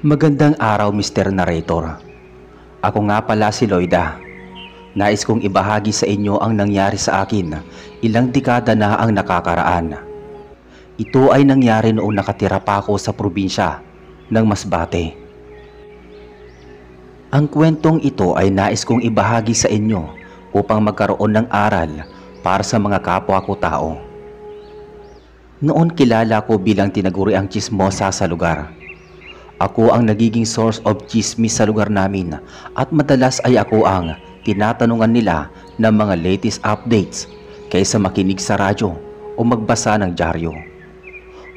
Magandang araw, Mr. Narrator. Ako nga pala si Loida. Nais kong ibahagi sa inyo ang nangyari sa akin ilang dekada na ang nakakaraan. Ito ay nangyari noong nakatira pa ako sa probinsya ng Masbate. Ang kwentong ito ay nais kong ibahagi sa inyo upang magkaroon ng aral para sa mga kapwa ko tao. Noon kilala ko bilang tinaguriang tsismosa sa lugar. Ako ang nagiging source of chismis sa lugar namin at madalas ay ako ang tinatanungan nila ng mga latest updates kaysa makinig sa radyo o magbasa ng dyaryo.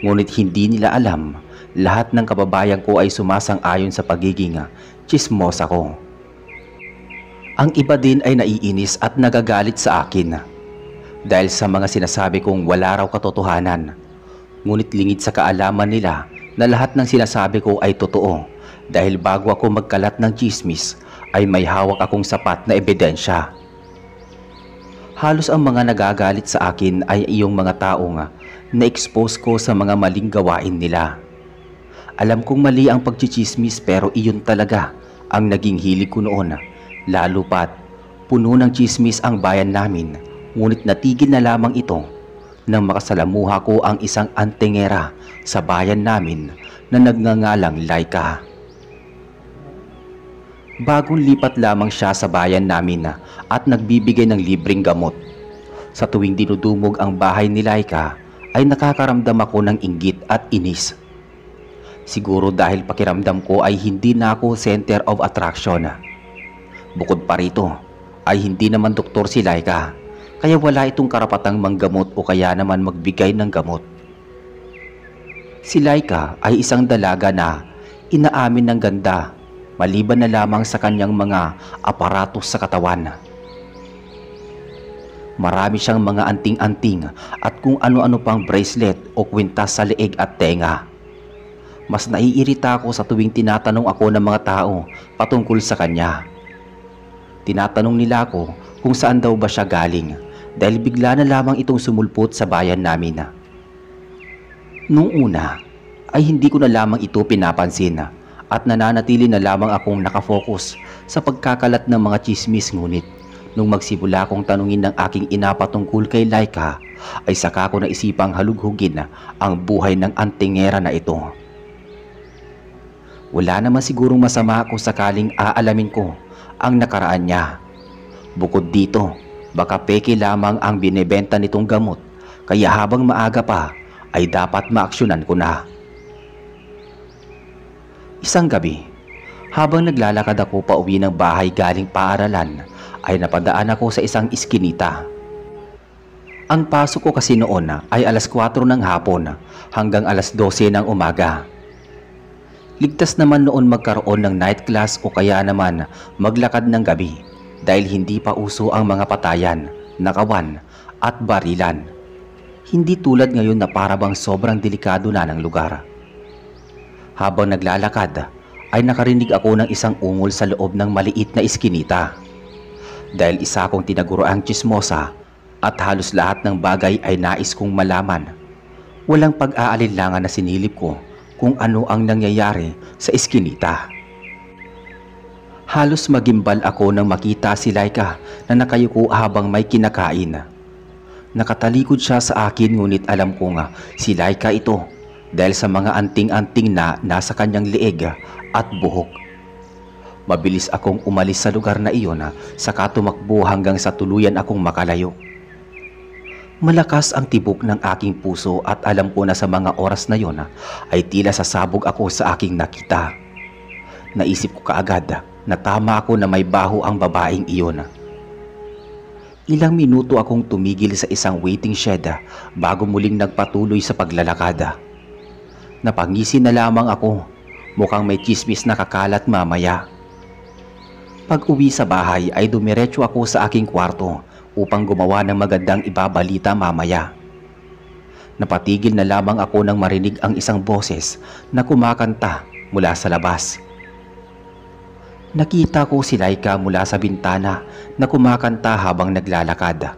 Ngunit hindi nila alam, lahat ng kababayan ko ay sumasang-ayon sa pagiging tsismosa ko. Ang iba din ay naiinis at nagagalit sa akin dahil sa mga sinasabi kong wala raw katotohanan. Ngunit lingid sa kaalaman nila na lahat ng sinasabi ko ay totoo dahil bago ako magkalat ng chismis ay may hawak akong sapat na ebidensya. Halos ang mga nagagalit sa akin ay iyong mga taong na-expose ko sa mga maling gawain nila. Alam kong mali ang pagchichismis pero iyon talaga ang naging hilig ko noon, lalo pat puno ng chismis ang bayan namin, ngunit natigil na lamang ito nang makasalamuha ko ang isang antingera sa bayan namin na nagngangalang Laika. Bagong lipat lamang siya sa bayan namin at nagbibigay ng libreng gamot. Sa tuwing dinudumog ang bahay ni Laika ay nakakaramdam ako ng inggit at inis. Siguro dahil pakiramdam ko ay hindi na ako center of attraction. Bukod pa rito ay hindi naman doktor si Laika, kaya wala itong karapatang manggamot o kaya naman magbigay ng gamot. Si Laika ay isang dalaga na inaamin ng ganda maliban na lamang sa kanyang mga aparatos sa katawan. Marami siyang mga anting-anting at kung ano-ano pang bracelet o kwintas sa leeg at tenga. Mas naiirita ako sa tuwing tinatanong ako ng mga tao patungkol sa kanya. Tinatanong nila ako kung saan daw ba siya galing dahil bigla na lamang itong sumulpot sa bayan namin. Noong una ay hindi ko na lamang ito pinapansin at nananatili na lamang akong nakafocus sa pagkakalat ng mga chismis, ngunit nung magsimula akong tanungin ng aking ina patungkol kay Laika ay saka ko naisipang halughugin ang buhay ng antingera na ito. Wala naman sigurong masama kung sakaling aalamin ko ang nakaraan niya. Bukod dito, baka peke lamang ang binebenta nitong gamot, kaya habang maaga pa ay dapat maaksyonan ko na. Isang gabi, habang naglalakad ako pauwi ng bahay galing paaralan, ay napadaan ako sa isang iskinita. Ang pasok ko kasi noon ay alas 4 ng hapon hanggang alas 12 ng umaga. Ligtas naman noon magkaroon ng night class o kaya naman maglakad ng gabi dahil hindi pa uso ang mga patayan, nakawan at barilan. Hindi tulad ngayon na parabang sobrang delikado na ng lugar. Habang naglalakad ay nakarinig ako ng isang ungol sa loob ng maliit na iskinita. Dahil isa akong tinaguroang tsismosa at halos lahat ng bagay ay nais kong malaman, walang pag-aalinlangan na sinilip ko kung ano ang nangyayari sa iskinita. Halos magimbal ako nang makita si Laika na nakayuko habang may kinakain. Nakatalikod siya sa akin, ngunit alam ko nga si Laika ito dahil sa mga anting-anting na nasa kanyang leeg at buhok. Mabilis akong umalis sa lugar na iyon saka tumakbo hanggang sa tuluyan akong makalayo. Malakas ang tibok ng aking puso at alam ko na sa mga oras na yon ay tila sasabog ako sa aking nakita. Naisip ko kaagad na tama ako na may baho ang babaeng iyon. Ilang minuto akong tumigil sa isang waiting shed bago muling nagpatuloy sa paglalakad. Napangisi na lamang ako, mukhang may chismis na kakalat mamaya. Pag-uwi sa bahay ay dumiretso ako sa aking kwarto upang gumawa ng magandang ibabalita mamaya. Napatigil na lamang ako nang marinig ang isang boses na kumakanta mula sa labas. Nakita ko si Laika mula sa bintana na kumakanta habang naglalakad.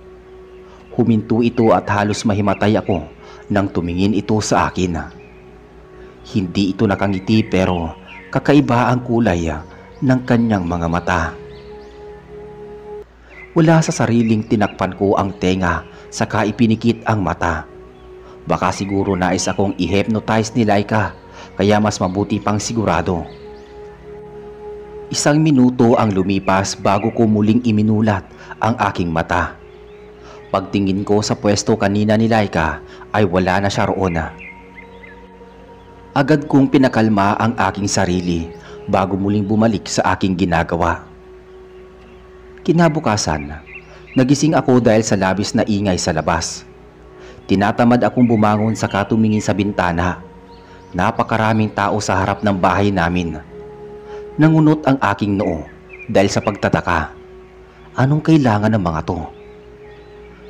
Huminto ito at halos mahimatay ako nang tumingin ito sa akin. Hindi ito nakangiti pero Kakaiba ang kulay ng kanyang mga mata. Wala sa sariling tinakpan ko ang tenga saka ipinikit ang mata. Baka siguro nais akong i-hypnotize ni Laika kaya mas mabuti pang sigurado. 1 minuto ang lumipas bago ko muling iminulat ang aking mata. Pagtingin ko sa pwesto kanina ni Laika ay wala na siya roon. Agad kong pinakalma ang aking sarili bago muling bumalik sa aking ginagawa. Kinabukasan, nagising ako dahil sa labis na ingay sa labas. Tinatamad akong bumangon saka tumingin sa bintana. Napakaraming tao sa harap ng bahay namin. Nangunot ang aking noo dahil sa pagtataka. Anong kailangan ng mga to?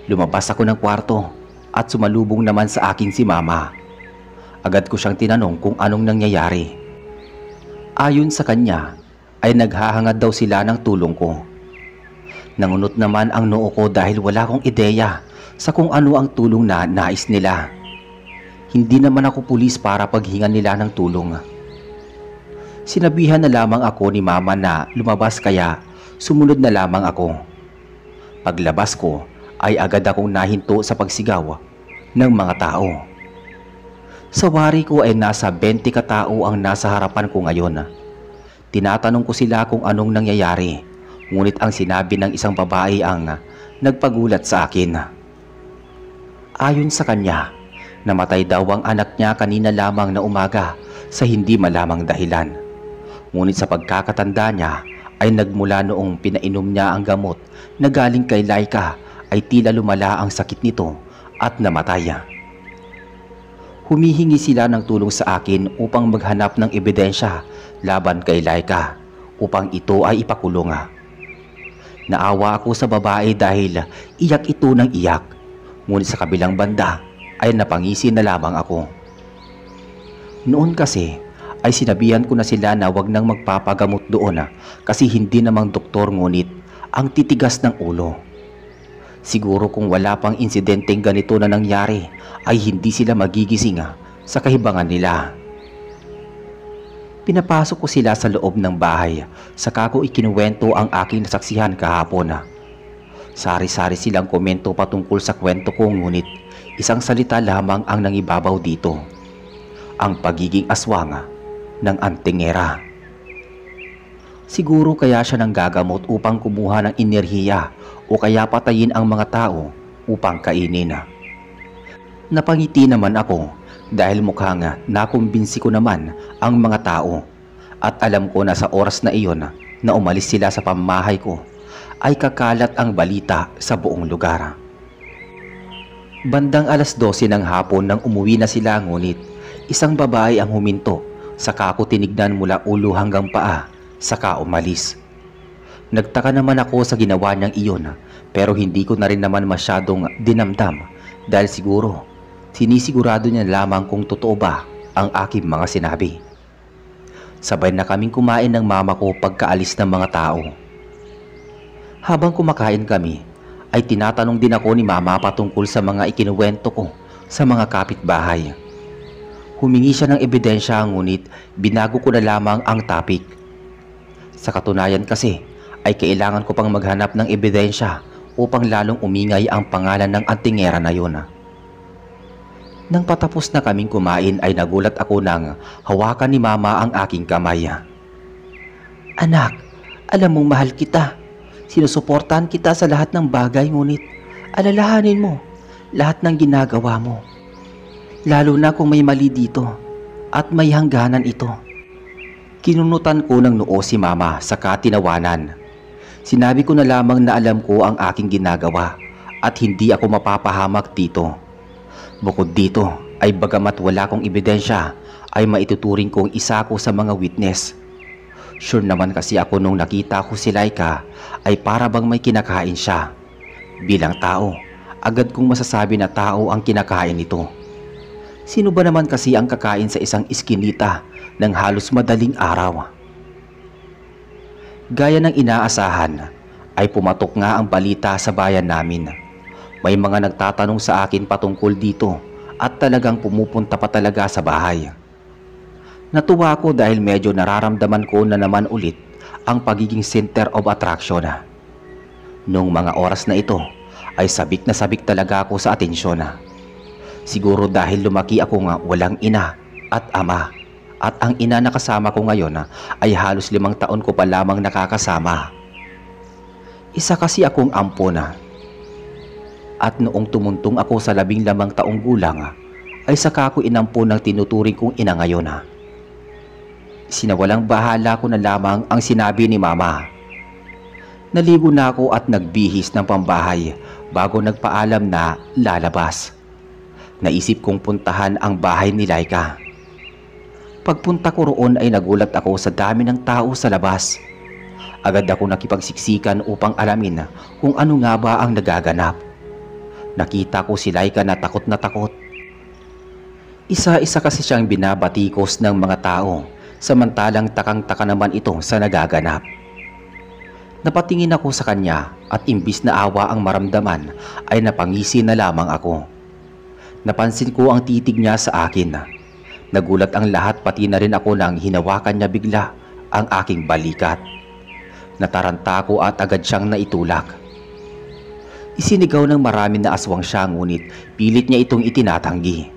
Lumabas ako ng kwarto at sumalubong naman sa akin si Mama. Agad ko siyang tinanong kung anong nangyayari. Ayon sa kanya ay naghahangad daw sila ng tulong ko. Nangunot naman ang noo ko dahil wala akong ideya sa kung ano ang tulong na nais nila. Hindi naman ako pulis para paghingan nila ng tulong. Sinabihan na lamang ako ni Mama na lumabas kaya sumunod na lamang ako. Paglabas ko ay agad akong nahinto sa pagsigaw ng mga tao. Sa wari ko ay nasa 20 katao ang nasa harapan ko ngayon. Tinatanong ko sila kung anong nangyayari. Ngunit ang sinabi ng isang babae ang nagpagulat sa akin. Ayon sa kanya, namatay daw ang anak niya kanina lamang na umaga sa hindi malamang dahilan. Ngunit sa pagkakatanda niya ay nagmula noong pinainom niya ang gamot na galing kay Laika ay tila lumala ang sakit nito at namatay. Humihingi sila ng tulong sa akin upang maghanap ng ebidensya laban kay Laika upang ito ay ipakulong. Naawa ako sa babae dahil iyak ito ng iyak. Ngunit sa kabilang banda ay napangisi na lamang ako. Noon kasi ay sinabihan ko na sila na wag nang magpapagamot doon kasi hindi namang doktor, ngunit ang titigas ng ulo. Siguro kung wala pang insidenteng ganito na nangyari ay hindi sila magigising sa kahibangan nila. Pinapasok ko sila sa loob ng bahay saka ko ikinuwento ang aking nasaksihan kahapon. Sari-sari silang komento patungkol sa kwento ko, ngunit isang salita lamang ang nangibabaw dito. Ang pagiging aswang ng antingera. Siguro kaya siya nanggagamot upang kumuha ng enerhiya o kaya patayin ang mga tao upang kainin. Napangiti naman ako dahil mukhang nakumbinsi ko naman ang mga tao at alam ko na sa oras na iyon na umalis sila sa pamamahay ko ay kakalat ang balita sa buong lugar. Bandang 12:00 ng hapon nang umuwi na sila, ngunit isang babae ang huminto saka ako tinignan mula ulo hanggang paa saka umalis. Nagtaka naman ako sa ginawa niyang iyon pero hindi ko na rin naman masyadong dinamdam dahil siguro sinisigurado niya lamang kung totoo ba ang aking mga sinabi. Sabay na kaming kumain ng mama ko pagkaalis ng mga tao. Habang kumakain kami, ay tinatanong din ako ni Mama patungkol sa mga ikinuwento ko sa mga kapitbahay. Humingi siya ng ebidensya, ngunit binago ko na lamang ang topic. Sa katunayan kasi ay kailangan ko pang maghanap ng ebidensya upang lalong umingay ang pangalan ng antingera na yun. Nang patapos na kaming kumain ay nagulat ako nang hawakan ni Mama ang aking kamay. Anak, alam mong mahal kita. Sinusuportahan kita sa lahat ng bagay, ngunit alalahanin mo lahat ng ginagawa mo. Lalo na kung may mali dito at may hangganan ito. Kinunutan ko ng noo si Mama saka tinawanan. Sinabi ko na lamang na alam ko ang aking ginagawa at hindi ako mapapahamak dito. Bukod dito ay bagamat wala kong ebidensya ay maituturing kong isa ko sa mga witness. Sure naman kasi ako nung nakita ko si Laika ay para bang may kinakain siya. Bilang tao, agad kong masasabi na tao ang kinakain nito. Sino ba naman kasi ang kakain sa isang iskinita ng halos madaling araw? Gaya ng inaasahan ay pumatok nga ang balita sa bayan namin. May mga nagtatanong sa akin patungkol dito at talagang pumupunta pa talaga sa bahay. Natuwa ako dahil medyo nararamdaman ko na naman ulit ang pagiging center of attraction. Noong mga oras na ito ay sabik na sabik talaga ako sa atensyon. Siguro dahil lumaki ako nga walang ina at ama, at ang ina na kasama ko ngayon ay halos 5 taon ko pa lamang nakakasama. Isa kasi akong ampon. At noong tumuntong ako sa 15 taong gulang ay saka ako inampon ng tinuturing kong ina ngayon. Sinawalang bahala ko na lamang ang sinabi ni mama. Naligo na ako at nagbihis ng pambahay bago nagpaalam na lalabas. Naisip kong puntahan ang bahay ni Laika. Pagpunta ko roon ay nagulat ako sa dami ng tao sa labas. Agad ako nakipagsiksikan upang alamin kung ano nga ba ang nagaganap. Nakita ko si Laika na takot na takot. Isa-isa kasi siyang binabatikos ng mga tao, samantalang takang-taka naman ito sa nagaganap. Napatingin ako sa kanya at imbis na awa ang maramdaman ay napangisi na lamang ako. Napansin ko ang titig niya sa akin. Nagulat ang lahat pati na rin ako nang hinawakan niya bigla ang aking balikat. Nataranta ko at agad siyang naitulak. Isinigaw ng marami na aswang siya ngunit pilit niya itong itinatanggi.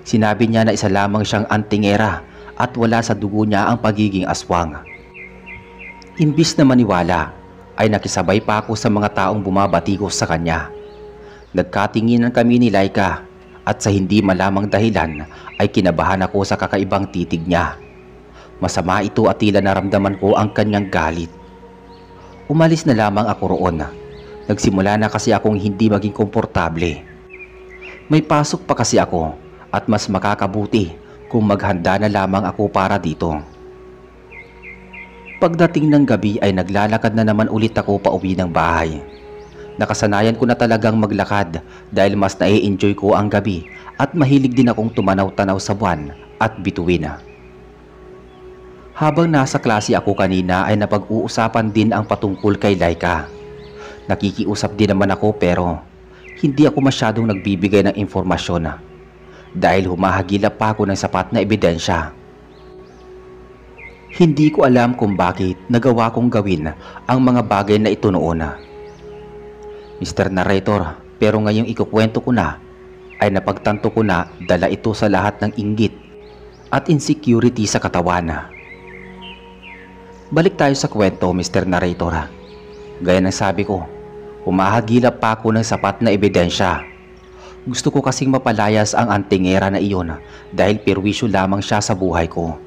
Sinabi niya na isa lamang siyang antingera at wala sa dugo niya ang pagiging aswang. Imbis na maniwala ay nakisabay pa ako sa mga taong bumabatikos sa kanya. Nagkatinginan kami ni Laika at sa hindi malamang dahilan ay kinabahan ako sa kakaibang titig niya. Masama ito at tila naramdaman ko ang kanyang galit. Umalis na lamang ako roon. Nagsimula na kasi akong hindi maging komportable. May pasok pa kasi ako at mas makakabuti kung maghanda na lamang ako para dito. Pagdating ng gabi ay naglalakad na naman ulit ako pauwi ng bahay. Nakasanayan ko na talagang maglakad dahil mas nai-enjoy ko ang gabi at mahilig din akong tumanaw-tanaw sa buwan at bituin. Habang nasa klase ako kanina ay napag-uusapan din ang patungkol kay Laika. Nakikiusap din naman ako pero hindi ako masyadong nagbibigay ng informasyon dahil humahagilap pa ako ng sapat na ebidensya. Hindi ko alam kung bakit nagawa kong gawin ang mga bagay na ito noon. Mr. Narrator, pero ngayong ikukwento ko na ay napagtanto ko na dala ito sa lahat ng inggit at insecurity sa katawan. Balik tayo sa kwento, Mr. Narrator. Gaya ng sabi ko, humahagilap pa ako ng sapat na ebidensya. Gusto ko kasing mapalayas ang antingera na iyon dahil perwisyo lamang siya sa buhay ko.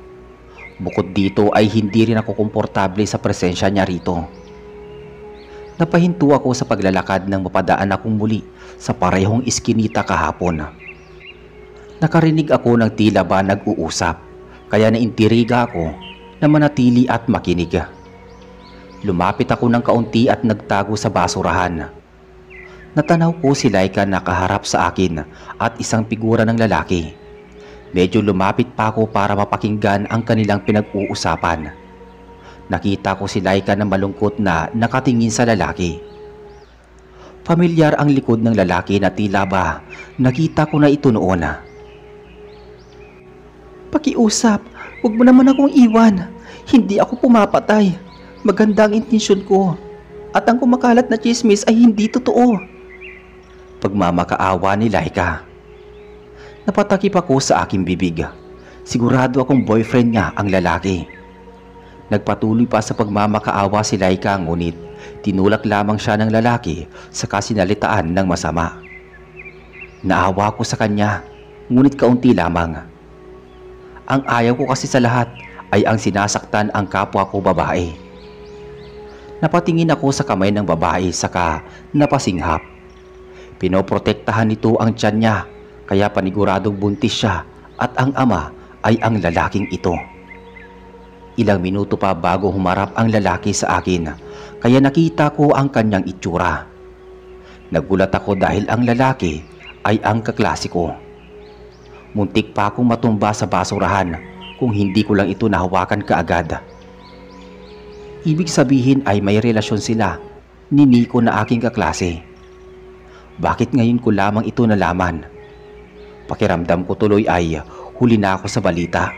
Bukod dito ay hindi rin ako komportable sa presensya niya rito. Napahinto ako sa paglalakad nang mapadaan akong muli sa parehong iskinita kahapon. Nakarinig ako ng tila ba nag-uusap, kaya naintriga ako na manatili at makinig. Lumapit ako ng kaunti at nagtago sa basurahan. Natanaw ko si Laika na kaharap sa akin at isang figura ng lalaki. Medyo lumapit pa ako para mapakinggan ang kanilang pinag-uusapan. Nakita ko si Laika na malungkot na nakatingin sa lalaki. Pamilyar ang likod ng lalaki na tila ba nakita ko na ito noon. Pakiusap, huwag mo naman akong iwan. Hindi ako pumapatay. Maganda ang intensyon ko. At ang kumakalat na chismis ay hindi totoo. Pagmamakaawa ni Laika. Napatakip ako sa aking bibig. Sigurado akong boyfriend niya ang lalaki. Nagpatuloy pa sa pagmamakaawa si Laika ngunit tinulak lamang siya ng lalaki sa kasinalitaan ng masama. Naawa ko sa kanya ngunit kaunti lamang. Ang ayaw ko kasi sa lahat ay ang sinasaktan ang kapwa ko babae. Napatingin ako sa kamay ng babae saka napasinghap. Pinoprotektahan nito ang tiyan niya kaya paniguradong buntis siya at ang ama ay ang lalaking ito. Ilang minuto pa bago humarap ang lalaki sa akin kaya nakita ko ang kanyang itsura. Nagulat ako dahil ang lalaki ay ang kaklase ko. Muntik pa akong matumba sa basurahan kung hindi ko lang ito nahawakan kaagad. Ibig sabihin ay may relasyon sila ni Nico na aking kaklase. Bakit ngayon ko lamang ito nalaman? Pakiramdam ko tuloy ay huli na ako sa balita.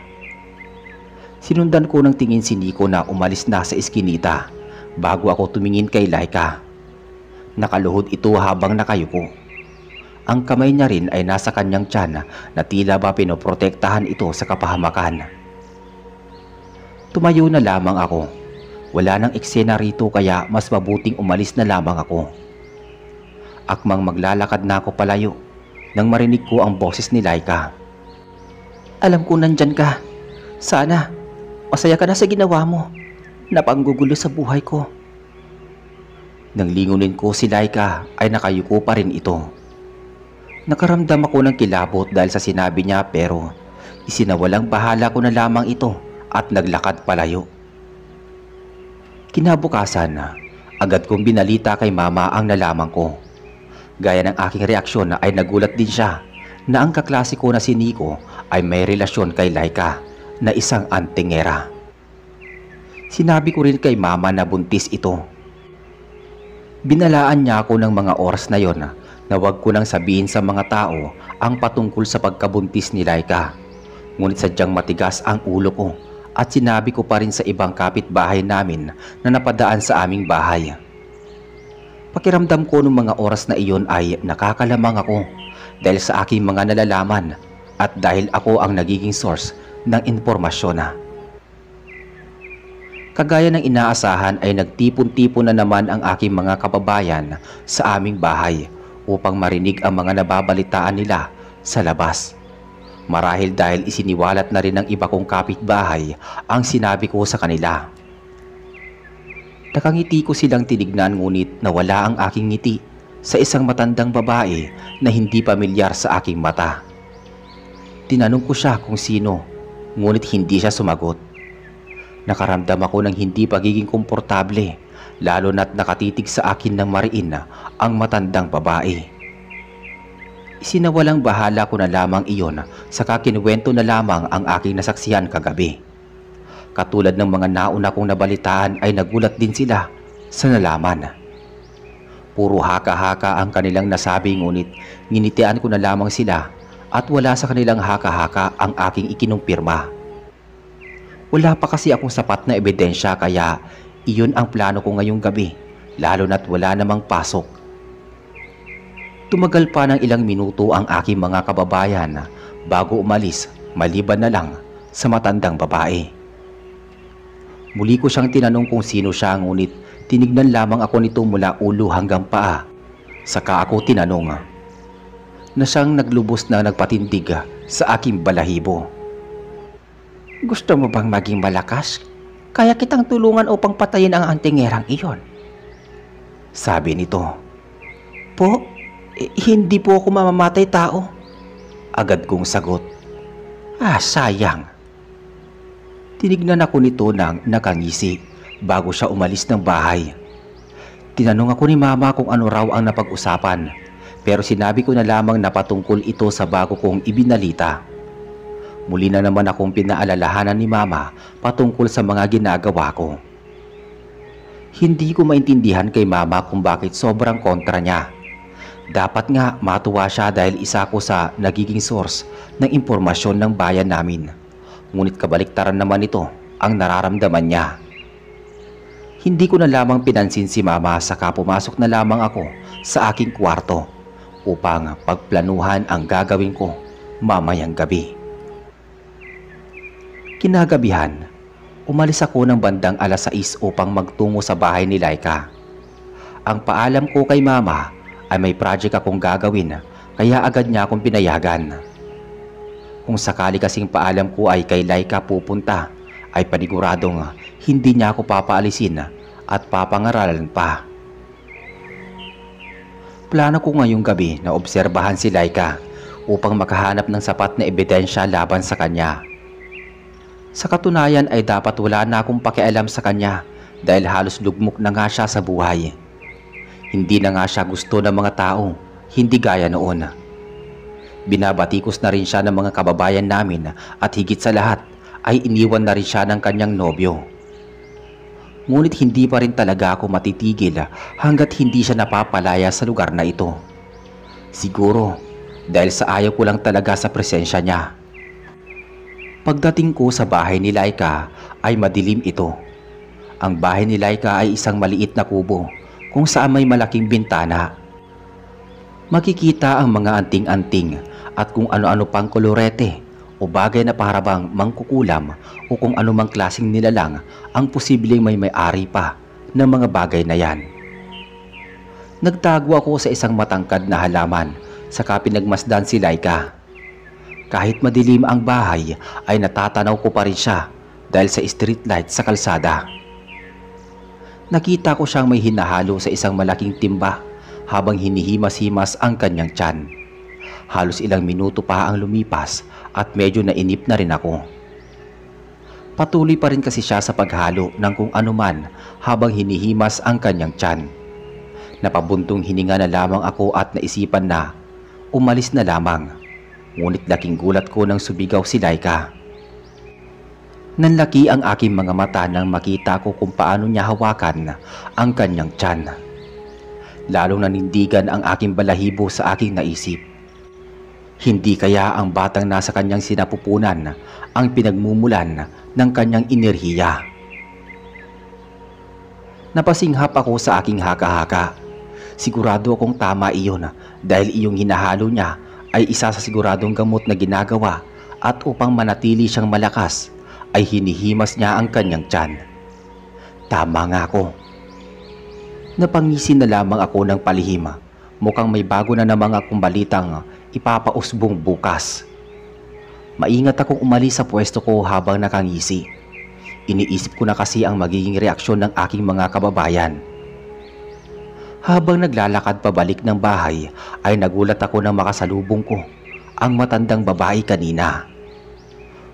Sinundan ko ng tingin si Nico na umalis na sa iskinita bago ako tumingin kay Laika. Nakaluhod ito habang nakayuko. Ang kamay niya rin ay nasa kanyang tiyan na tila ba pinoprotektahan ito sa kapahamakan. Tumayo na lamang ako. Wala nang eksena rito kaya mas mabuting umalis na lamang ako. Akmang maglalakad na ako palayo nang marinig ko ang boses ni Laika. Alam ko nandyan ka. Sana masaya ka na sa ginawa mo. Napanggugulo sa buhay ko. Nang lingunin ko si Laika ay nakayuko pa rin ito. Nakaramdam ako ng kilabot dahil sa sinabi niya pero isinawalang bahala ko na lamang ito at naglakad palayo. Kinabukasan, agad kong binalita kay mama ang nalaman ko. Gaya ng aking reaksyon ay nagulat din siya na ang kaklase ko na si Nico ay may relasyon kay Laika na isang antingera. Sinabi ko rin kay mama na buntis ito. Binalaan niya ako ng mga oras na yon na wag ko nang sabihin sa mga tao ang patungkol sa pagkabuntis ni Laika. Ngunit sadyang matigas ang ulo ko at sinabi ko pa rin sa ibang kapitbahay namin na napadaan sa aming bahay. Pakiramdam ko nung mga oras na iyon ay nakakalamang ako dahil sa aking mga nalalaman at dahil ako ang nagiging source ng impormasyon na. Kagaya ng inaasahan ay nagtipon-tipon na naman ang aking mga kababayan sa aming bahay upang marinig ang mga nababalitaan nila sa labas. Marahil dahil isiniwalat na rin ng iba kong kapitbahay ang sinabi ko sa kanila. Nakangiti ko silang tinignan ngunit nawala ang aking ngiti sa isang matandang babae na hindi pamilyar sa aking mata. Tinanong ko siya kung sino, ngunit hindi siya sumagot. Nakaramdam ako ng hindi pagiging komportable, lalo na't nakatitig sa akin ng mariin ang matandang babae. Isinawalang bahala ko na lamang iyon sa kinuwento na lamang ang aking nasaksihan kagabi. Katulad ng mga nauna kong nabalitaan ay nagulat din sila sa nalaman. Puro haka-haka ang kanilang nasabi ngunit nginitian ko na lamang sila at wala sa kanilang haka-haka ang aking ikinumpirma. Wala pa kasi akong sapat na ebidensya kaya iyon ang plano ko ngayong gabi lalo na't wala namang pasok. Tumagal pa ng ilang minuto ang aking mga kababayan bago umalis maliban na lang sa matandang babae. Muli ko siyang tinanong kung sino siya ngunit tinignan lamang ako nito mula ulo hanggang paa. Saka ako tinanong na siyang naglubos na nagpatindig sa aking balahibo. Gusto mo bang maging malakas? Kaya kitang tulungan upang patayin ang antingerang iyon. Sabi nito. Po, hindi po ako mamamatay tao. Agad kong sagot. Sayang. Tinignan ako nito ng nakangisi bago siya umalis ng bahay. Tinanong ako ni mama kung ano raw ang napag-usapan pero sinabi ko na lamang na patungkol ito sa bago kong ibinalita. Muli na naman akong pinaalalahanan ni mama patungkol sa mga ginagawa ko. Hindi ko maintindihan kay mama kung bakit sobrang kontra niya. Dapat nga matuwa siya dahil isa ko sa nagiging source ng impormasyon ng bayan namin. Ngunit kabaliktaran naman ito ang nararamdaman niya. Hindi ko na lamang pinansin si mama saka pumasok na lamang ako sa aking kwarto upang pagplanuhan ang gagawin ko mamayang gabi. Kinagabihan, umalis ako ng bandang alas 6 upang magtungo sa bahay ni Laika. Ang paalam ko kay mama ay may project akong gagawin kaya agad niya akong pinayagan. Kung sakali kasing paalam ko ay kay Laika pupunta ay paniguradong hindi niya ako papaalisin at papangaralan pa. Plano ko ngayong gabi na obserbahan si Laika upang makahanap ng sapat na ebidensya laban sa kanya. Sa katunayan ay dapat wala na akong pakialam sa kanya dahil halos lugmok na nga siya sa buhay. Hindi na nga siya gusto ng mga tao, hindi gaya noon. Binabatikos na rin siya ng mga kababayan namin at higit sa lahat ay iniwan na rin siya ng kanyang nobyo. Ngunit hindi pa rin talaga ako matitigil hanggat hindi siya napapalaya sa lugar na ito. Siguro dahil sa ayaw ko lang talaga sa presensya niya. Pagdating ko sa bahay ni Laika ay madilim ito. Ang bahay ni Laika ay isang maliit na kubo kung saan may malaking bintana. Makikita ang mga anting-anting at kung ano-ano pang kolorete o bagay na parabang mangkukulam o kung anumang klaseng nilalang ang posibleng may-ari pa ng mga bagay na yan. Nagtago ako sa isang matangkad na halaman saka pinagmasdan si Laika. Kahit madilim ang bahay ay natatanaw ko pa rin siya dahil sa street light sa kalsada. Nakita ko siyang may hinahalo sa isang malaking timba habang hinihimas-himas ang kanyang tiyan. Halos ilang minuto pa ang lumipas at medyo nainip na rin ako. Patuloy pa rin kasi siya sa paghalo ng kung anuman habang hinihimas ang kanyang tiyan. Napabuntong hininga na lamang ako at naisipan na umalis na lamang. Ngunit laking gulat ko nang subigaw si Laika. Nanlaki ang aking mga mata nang makita ko kung paano niya hawakan ang kanyang tiyan. Lalong nanindigan ang aking balahibo sa aking naisip. Hindi kaya ang batang nasa kanyang sinapupunan ang pinagmumulan ng kanyang enerhiya? Napasinghap ako sa aking haka-haka. Sigurado akong tama iyon dahil iyong hinahalo niya ay isa sa siguradong gamot na ginagawa at upang manatili siyang malakas ay hinihimas niya ang kanyang tiyan. Tama nga ako. Napangisin na lamang ako ng palihim. Mukhang may bago na namang akong balitang ipapausbong bukas. Maingat akong umalis sa pwesto ko habang nakangisi. Iniisip ko na kasi ang magiging reaksyon ng aking mga kababayan. Habang naglalakad pabalik ng bahay ay nagulat ako nang makasalubong ko ang matandang babae kanina.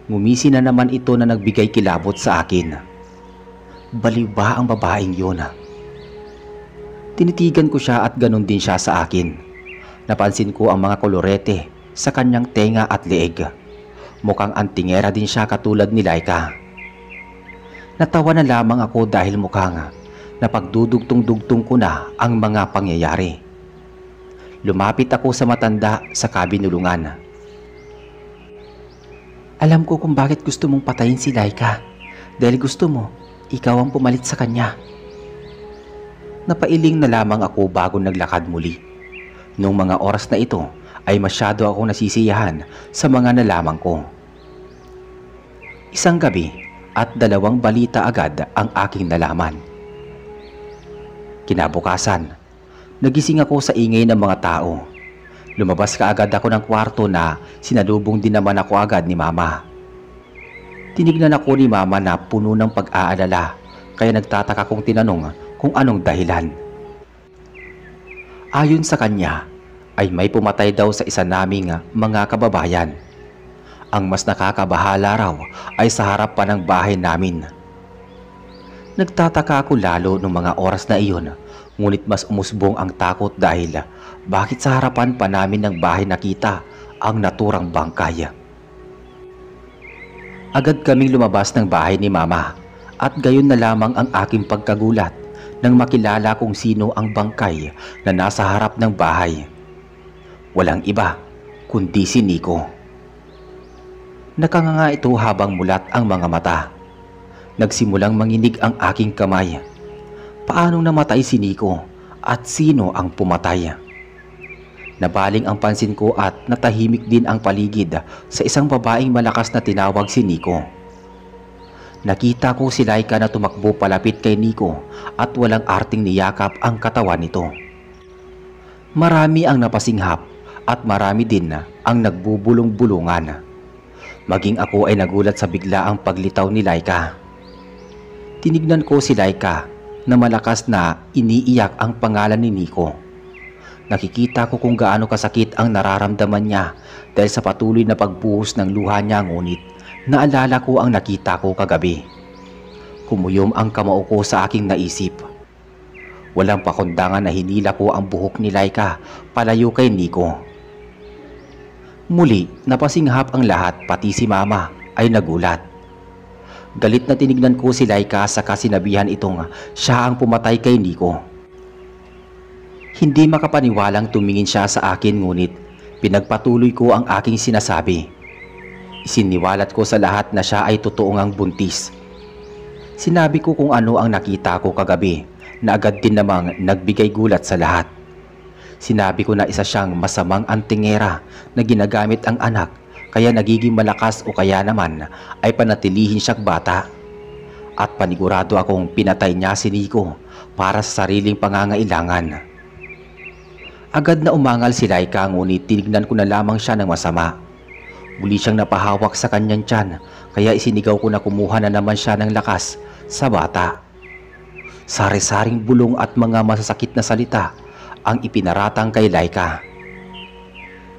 Ngumisi na naman ito na nagbigay kilabot sa akin. Baliw ba ang babaeng yun? Tinitigan ko siya at ganun din siya sa akin. Napansin ko ang mga kolorete sa kanyang tenga at leeg. Mukhang antingera din siya katulad ni Laika. Natawa na lamang ako dahil mukhang napagdudugtong-dugtong ko na ang mga pangyayari. Lumapit ako sa matanda sa kabinulungan. Alam ko kung bakit gusto mong patayin si Laika. Dahil gusto mo, ikaw ang pumalit sa kanya. Napailing na lamang ako bago naglakad muli. Noong mga oras na ito ay masyado ako nasisiyahan sa mga nalaman ko. Isang gabi at 2 balita agad ang aking nalaman. Kinabukasan, nagising ako sa ingay ng mga tao. Lumabas kaagad ako ng kwarto na sinalubong din naman ako agad ni Mama. Tinignan ako ni Mama na puno ng pag-aalala kaya nagtataka kong tinanong kung anong dahilan. Ayon sa kanya ay may pumatay daw sa isa naming mga kababayan. Ang mas nakakabahala raw ay sa harap pa ng bahay namin. Nagtataka ako lalo nung mga oras na iyon, ngunit mas umusbong ang takot dahil bakit sa harapan pa namin ng bahay nakita ang naturang bangkay. Agad kaming lumabas ng bahay ni Mama at gayon na lamang ang aking pagkagulat nang makilala kung sino ang bangkay na nasa harap ng bahay. Walang iba kundi si Nico. Nakanganga ito habang mulat ang mga mata. Nagsimulang manginig ang aking kamay. Paanong namatay si Nico at sino ang pumatay? Nabaling ang pansin ko at natahimik din ang paligid sa isang babaeng malakas na tinawag si Nico. Nakita ko si Laika na tumakbo palapit kay Nico at walang arting niyakap ang katawan nito. Marami ang napasinghap at marami din ang nagbubulong-bulungan. Maging ako ay nagulat sa biglaang paglitaw ni Laika. Tinignan ko si Laika na malakas na iniiyak ang pangalan ni Nico. Nakikita ko kung gaano kasakit ang nararamdaman niya dahil sa patuloy na pagbuhos ng luha niya, ngunit naalala ko ang nakita ko kagabi. Kumuyom ang kamao ko sa aking naisip. Walang pakundangan na hinila ko ang buhok ni Laika palayo kay Nico. Muli, napasinghap ang lahat, pati si Mama ay nagulat. Galit na tinignan ko si Laika sa kasinabihan itong siya ang pumatay kay Nico. Hindi makapaniwalang tumingin siya sa akin, ngunit pinagpatuloy ko ang aking sinasabi. Isiniwalat ko sa lahat na siya ay totoo ngang buntis. Sinabi ko kung ano ang nakita ko kagabi na agad din namang nagbigay gulat sa lahat. Sinabi ko na isa siyang masamang antingera na ginagamit ang anak kaya nagiging malakas o kaya naman ay panatilihin siyang bata. At panigurado akong pinatay niya si Nico para sa sariling pangangailangan. Agad na umangal si Laika ngunit tinignan ko na lamang siya ng masama. Muli siyang napahawak sa kanyang tiyan kaya isinigaw ko na kumuha na naman siya ng lakas sa bata. Sari-saring bulong at mga masasakit na salita ang ipinaratang kay Laika.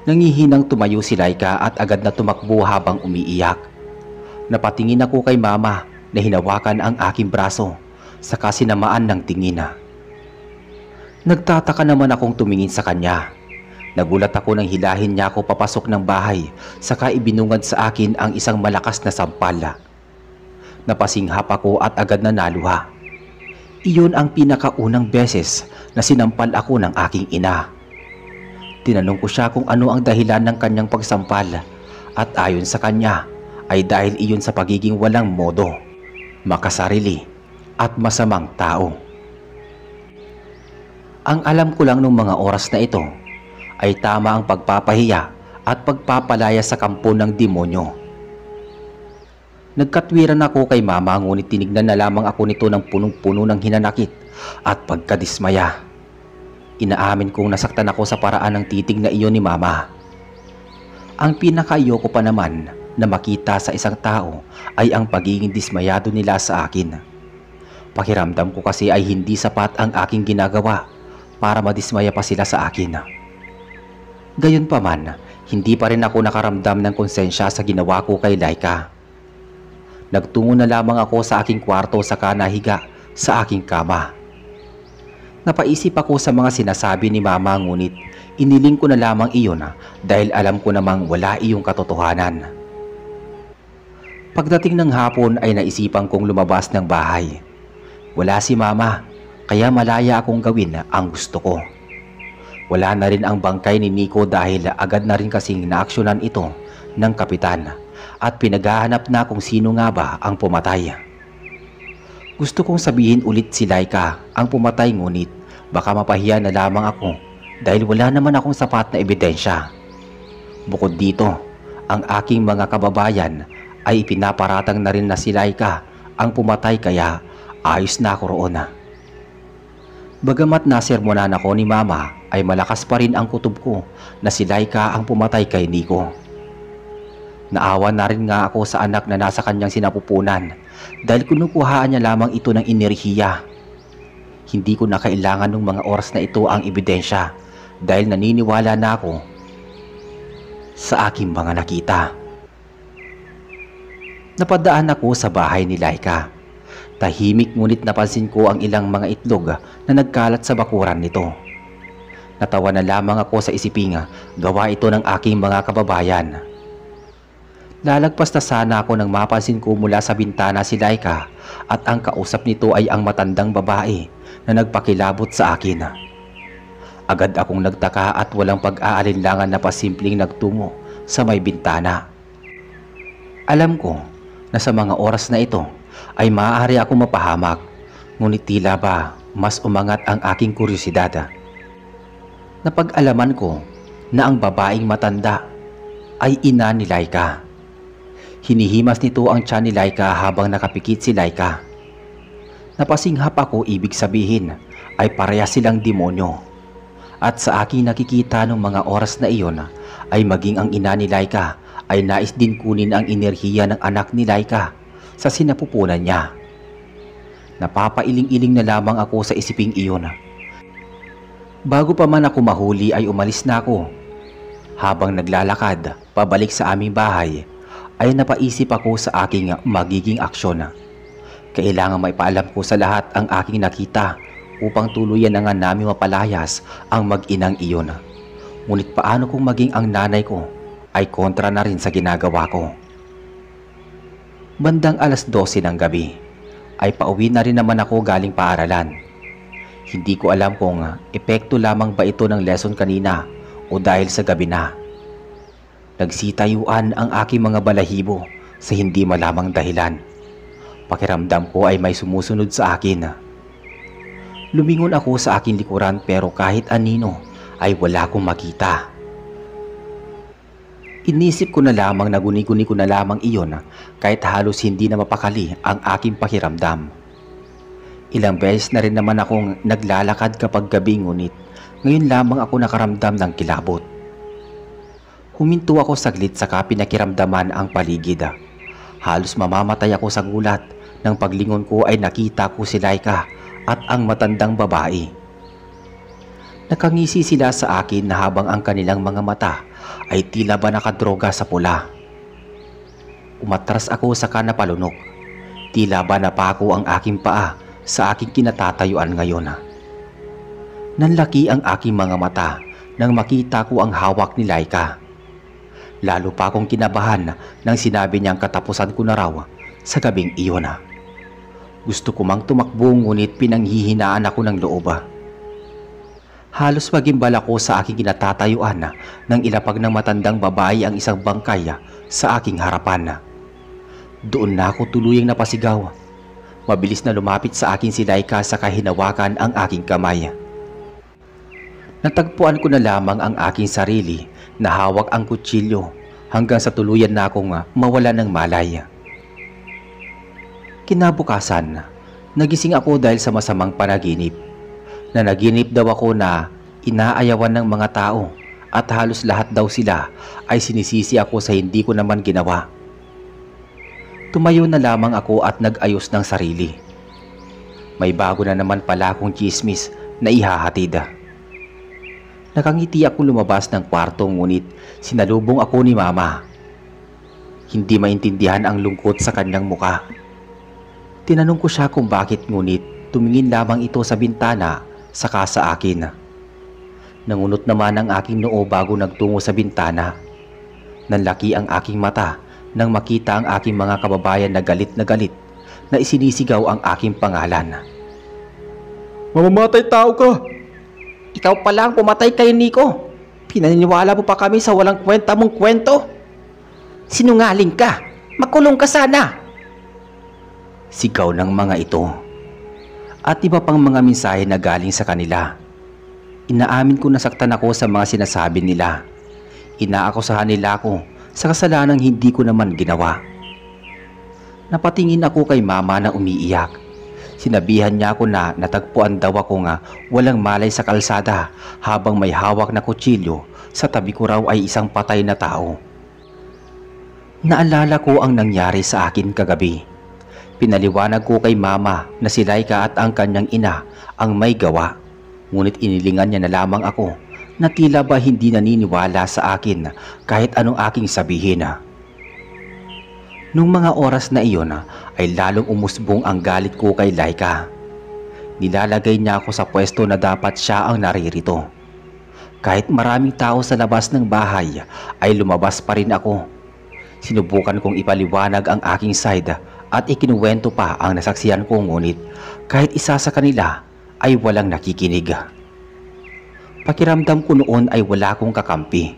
Nangihinang tumayo si Laika at agad na tumakbo habang umiiyak. Napatingin ako kay mama na hinawakan ang aking braso saka sinamaan ng tingin. Nagtataka naman akong tumingin sa kanya. Nagulat ako nang hilahin niya ako papasok ng bahay saka ibinungad sa akin ang isang malakas na sampal. Napasinghap ako at agad na naluha. Iyon ang pinakaunang beses na sinampal ako ng aking ina. Tinanong ko siya kung ano ang dahilan ng kanyang pagsampal at ayon sa kanya ay dahil iyon sa pagiging walang modo, makasarili at masamang tao. Ang alam ko lang nung mga oras na ito ay tama ang pagpapahiya at pagpapalaya sa kampo ng demonyo. Nagkatwiran ako kay mama ngunit tinignan na lamang ako nito ng punong-puno ng hinanakit at pagkadismaya. Inaamin kong nasaktan ako sa paraan ng titig na iyon ni mama. Ang pinakaayoko pa naman na makita sa isang tao ay ang pagiging dismayado nila sa akin. Pakiramdam ko kasi ay hindi sapat ang aking ginagawa para madismaya pa sila sa akin. Gayunpaman, hindi pa rin ako nakaramdam ng konsensya sa ginawa ko kay Laika. Nagtungo na lamang ako sa aking kwarto saka nahiga sa aking kama. Napaisip ako sa mga sinasabi ni mama ngunit iniling ko na lamang iyon dahil alam ko namang wala iyong katotohanan. Pagdating ng hapon ay naisipan kong lumabas ng bahay. Wala si mama kaya malaya akong gawin ang gusto ko. Wala na rin ang bangkay ni Nico dahil agad na rin kasing naaksyonan ito ng kapitan at pinaghahanap na kung sino nga ba ang pumatay. Gusto kong sabihin ulit si Laika ang pumatay ngunit baka mapahiya na lamang ako dahil wala naman akong sapat na ebidensya. Bukod dito, ang aking mga kababayan ay pinaparatang na rin na si Laika ang pumatay kaya ayos na ako roon. Bagamat nasermonan ako ni mama ay malakas pa rin ang kutob ko na si Laika ang pumatay kay Nico. Naawa na rin nga ako sa anak na nasa kanyang sinapupunan dahil kinukuhaan niya lamang ito ng enerhiya. Hindi ko na kailangan ng mga oras na ito ang ebidensya dahil naniniwala na ako sa aking mga nakita. Napadaan ako sa bahay ni Laika. Tahimik ngunit napansin ko ang ilang mga itlog na nagkalat sa bakuran nito. Natawa na lamang ako sa isiping gawa ito ng aking mga kababayan. Lalagpas na sana ako nang mapansin ko mula sa bintana si Laika at ang kausap nito ay ang matandang babae na nagpakilabot sa akin. Agad akong nagtaka at walang pag-aalinlangan na pasimpleng nagtungo sa may bintana. Alam ko na sa mga oras na ito ay maaari ako mapahamak, ngunit tila ba mas umangat ang aking kuryosidad. Napag-alaman ko na ang babaeng matanda ay ina ni Laika. Hinihimas nito ang tiyan ni Laika habang nakapikit si Laika. Napasinghap ako, ibig sabihin ay parehas silang demonyo. At sa aking nakikita ng mga oras na iyon ay maging ang ina ni Laika ay nais din kunin ang enerhiya ng anak ni Laika sa sinapupunan niya. Napapailing-iling na lamang ako sa isiping iyon. Bago pa man ako mahuli ay umalis na ako. Habang naglalakad pabalik sa aming bahay ay napaisip ako sa aking magiging aksyon. Kailangan maipaalam ko sa lahat ang aking nakita upang tuluyan na nga namin mapalayas ang mag-inang iyon. Ngunit paano kung maging ang nanay ko ay kontra na rin sa ginagawa ko? Bandang alas 12 ng gabi ay pauwi na rin naman ako galing paaralan. Hindi ko alam kung epekto lamang ba ito ng lesson kanina o dahil sa gabi na. Nagsitayuan ang aking mga balahibo sa hindi malamang dahilan. Pakiramdam ko ay may sumusunod sa akin. Lumingon ako sa aking likuran pero kahit anino ay wala akong makita. Inisip ko na lamang na guni-guni ko na lamang iyon kahit halos hindi na mapakali ang aking pakiramdam. Ilang beses na rin naman akong naglalakad kapag gabi ngunit ngayon lamang ako nakaramdam ng kilabot. Huminto ako saglit saka pinakiramdaman ang paligid. Halos mamamatay ako sa gulat nang paglingon ko ay nakita ko si Laika at ang matandang babae. Nakangisi sila sa akin na habang ang kanilang mga mata ay tila ba nakadroga sa pula. Umatras ako saka napalunok. Tila ba napako ang aking paa sa aking kinatatayuan ngayon. Nanlaki ang aking mga mata nang makita ko ang hawak ni Laika. Lalo pa akong kinabahan nang sinabi niyang katapusan ko na raw sa gabing iyon. Gusto ko mang tumakbo ngunit pinanghihinaan ako ng loob. Halos magimbal ako sa aking kinatatayuan nang ilapag ng matandang babae ang isang bangkay sa aking harapan. Doon na ako tuluyang napasigaw. Mabilis na lumapit sa akin si Laika sa kahinawakan ang aking kamay. Natagpuan ko na lamang ang aking sarili na hawak ang kutsilyo hanggang sa tuluyan na akong mawala ng malay. Kinabukasan, nagising ako dahil sa masamang panaginip. Nanaginip daw ako na inaayawan ng mga tao at halos lahat daw sila ay sinisisi ako sa hindi ko naman ginawa. Tumayo na lamang ako at nag-ayos ng sarili. May bago na naman pala akong tsismis na ihahatid. Nakangiti akong lumabas ng kwarto ngunit sinalubong ako ni Mama. Hindi maintindihan ang lungkot sa kanyang muka. Tinanong ko siya kung bakit ngunit tumingin lamang ito sa bintana saka sa akin. Nangunot naman ang aking noo bago nagtungo sa bintana. Nanlaki ang aking mata nang makita ang aking mga kababayan na galit na isinisigaw ang aking pangalan. Mamamatay tao ka! Ikaw pala ang pumatay kay Nico. Pinaniniwala mo pa kami sa walang kwenta mong kwento. Sinungaling ka! Makulong ka sana! Sigaw ng mga ito. At iba pang mga mensahe na galing sa kanila. Inaamin ko na saktan ako sa mga sinasabi nila. Inaakusahan nila ako sa kasalanang hindi ko naman ginawa. Napatingin ako kay Mama na umiiyak. Sinabihan niya ako na natagpuan daw ako nga walang malay sa kalsada habang may hawak na kutsilyo sa tabi ko raw ay isang patay na tao. Naalala ko ang nangyari sa akin kagabi. Pinaliwanag ko kay Mama na si Laika at ang kanyang ina ang may gawa. Ngunit inilingan niya na lamang ako na tila ba hindi naniniwala sa akin kahit anong aking sabihin. Nung mga oras na iyon ay lalong umusbong ang galit ko kay Laika. Nilalagay niya ako sa pwesto na dapat siya ang naririto. Kahit maraming tao sa labas ng bahay ay lumabas pa rin ako. Sinubukan kong ipaliwanag ang aking side at ikinuwento pa ang nasaksihan ko ngunit kahit isa sa kanila ay walang nakikinig. Pakiramdam ko noon ay wala akong kakampi.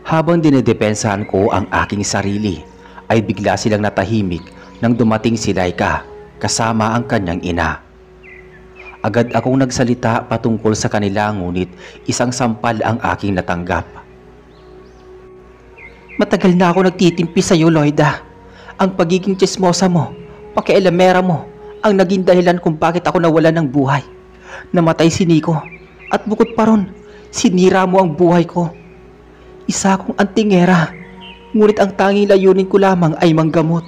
Habang dinedepensahan ko ang aking sarili, ay bigla silang natahimik nang dumating si Laika kasama ang kanyang ina. Agad akong nagsalita patungkol sa kanila ngunit isang sampal ang aking natanggap. Matagal na ako nagtitimpi sa iyo, Loida. Ang pagiging tsismosa mo, pakialamera mo, ang naging dahilan kung bakit ako nawala ng buhay. Namatay si Nico. At bukod pa ron, sinira mo ang buhay ko. Isa akong antingera, ngunit ang tanging layunin ko lamang ay manggamot.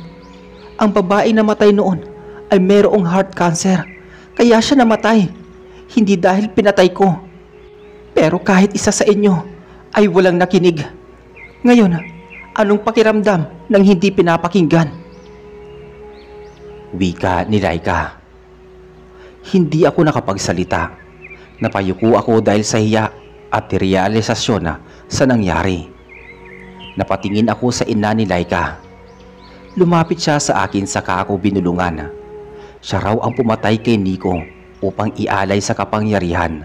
Ang babae na matay noon ay mayroong heart cancer, kaya siya namatay, hindi dahil pinatay ko. Pero kahit isa sa inyo ay walang nakinig. Ngayon, anong pakiramdam nang hindi pinapakinggan? Wika ni Laika. Hindi ako nakapagsalita. Napayuko ako dahil sa hiya at realisasyon sa nangyari. Napatingin ako sa ina ni Laika. Lumapit siya sa akin saka ako binulungan. Siya raw ang pumatay kay Nico upang ialay sa kapangyarihan.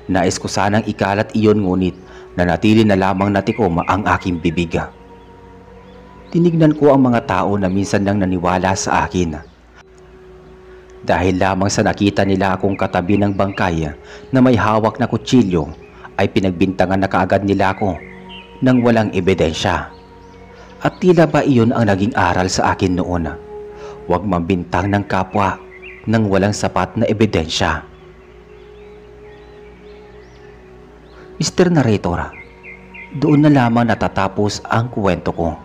Nais ko sanang ikalat iyon ngunit Nanatili na lamang natikom ang aking bibig. Tinignan ko ang mga tao na minsan lang naniwala sa akin. Dahil lamang sa nakita nila akong katabi ng bangkay na may hawak na kutsilyo, ay pinagbintangan na kaagad nila ako nang walang ebidensya. At tila ba iyon ang naging aral sa akin noon? Huwag mambintang ng kapwa nang walang sapat na ebidensya. Mr. Narrator, doon na lamang natatapos ang kwento ko.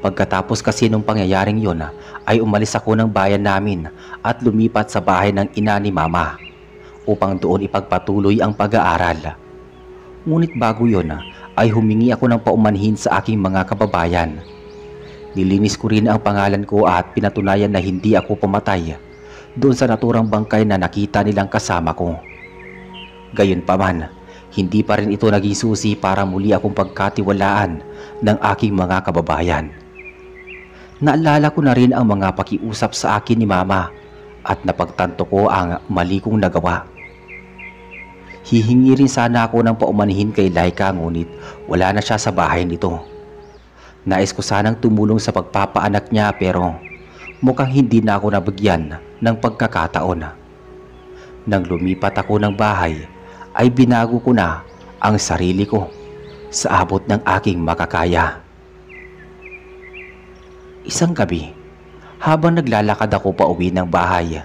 Pagkatapos kasi nung pangyayaring yon ay umalis ako ng bayan namin at lumipat sa bahay ng ina ni Mama upang doon ipagpatuloy ang pag-aaral. Ngunit bago yon ay humingi ako ng paumanhin sa aking mga kababayan. Nilinis ko rin ang pangalan ko at pinatunayan na hindi ako pumatay doon sa naturang bangkay na nakita nilang kasama ko. Gayunpaman, hindi pa rin ito naging susi para muli akong pagkatiwalaan ng aking mga kababayan. Naalala ko na rin ang mga pakiusap sa akin ni Mama at napagtanto ko ang mali kong nagawa. Hihingi rin sana ako ng paumanhin kay Laika ngunit wala na siya sa bahay nito. Nais ko sanang tumulong sa pagpapaanak niya pero mukhang hindi na ako nabigyan ng pagkakataon. Nang lumipat ako ng bahay ay binago ko na ang sarili ko sa abot ng aking makakaya. Isang gabi, habang naglalakad ako pa uwi ng bahay,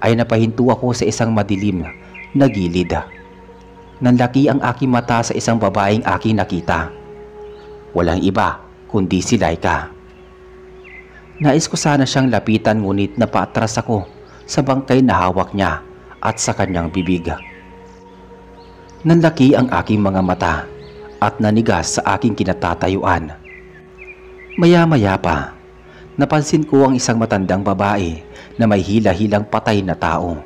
ay napahinto ako sa isang madilim na gilid. Nanlaki ang aking mata sa isang babaeng aking nakita. Walang iba kundi si Laika. Nais ko sana siyang lapitan ngunit napaatras ako sa bangkay na hawak niya at sa kanyang bibig. Nanlaki ang aking mga mata at nanigas sa aking kinatatayuan. Maya-maya pa, napansin ko ang isang matandang babae na may hila-hilang patay na tao.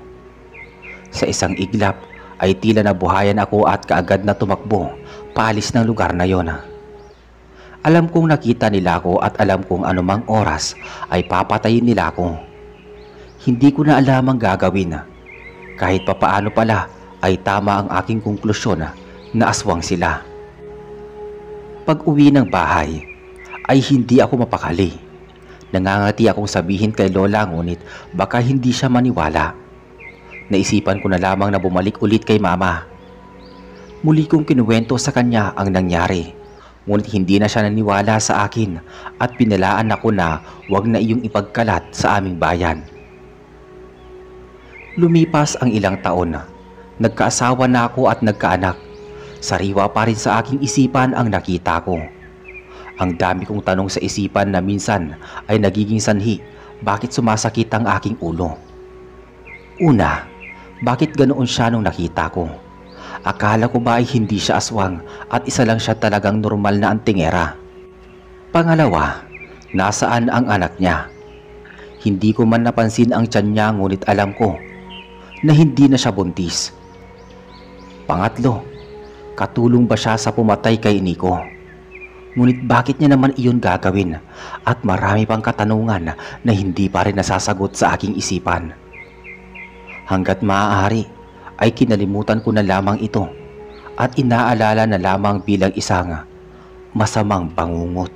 Sa isang iglap ay tila nabuhayan ako at kaagad na tumakbo paalis ng lugar na yon. Alam kong nakita nila ako at alam kong anumang oras ay papatayin nila ako. Hindi ko na alam ang gagawin. Kahit papaano pala ay tama ang aking konklusyon na aswang sila. Pag uwi ng bahay ay hindi ako mapakali. Nangangati akong sabihin kay Lola ngunit baka hindi siya maniwala. Naisipan ko na lamang na bumalik ulit kay Mama. Muli kong kinuwento sa kanya ang nangyari. Ngunit hindi na siya naniwala sa akin at pinalaan ako na huwag na iyong ipagkalat sa aming bayan. Lumipas ang ilang taon. Nagkaasawa na ako at nagkaanak. Sariwa pa rin sa aking isipan ang nakita ko. Ang dami kong tanong sa isipan na minsan ay nagiging sanhi bakit sumasakit ang aking ulo. Una, bakit ganoon siya nung nakita ko? Akala ko ba ay hindi siya aswang at isa lang siya talagang normal na antingera? Pangalawa, nasaan ang anak niya? Hindi ko man napansin ang tiyan niya ngunit alam ko na hindi na siya buntis. Pangatlo, katulong ba siya sa pumatay kay Nico? Ngunit bakit niya naman iyon gagawin? At marami pang katanungan na hindi pa rin nasasagot sa aking isipan. Hanggat maaari ay kinalimutan ko na lamang ito at inaalala na lamang bilang isang masamang bangungot.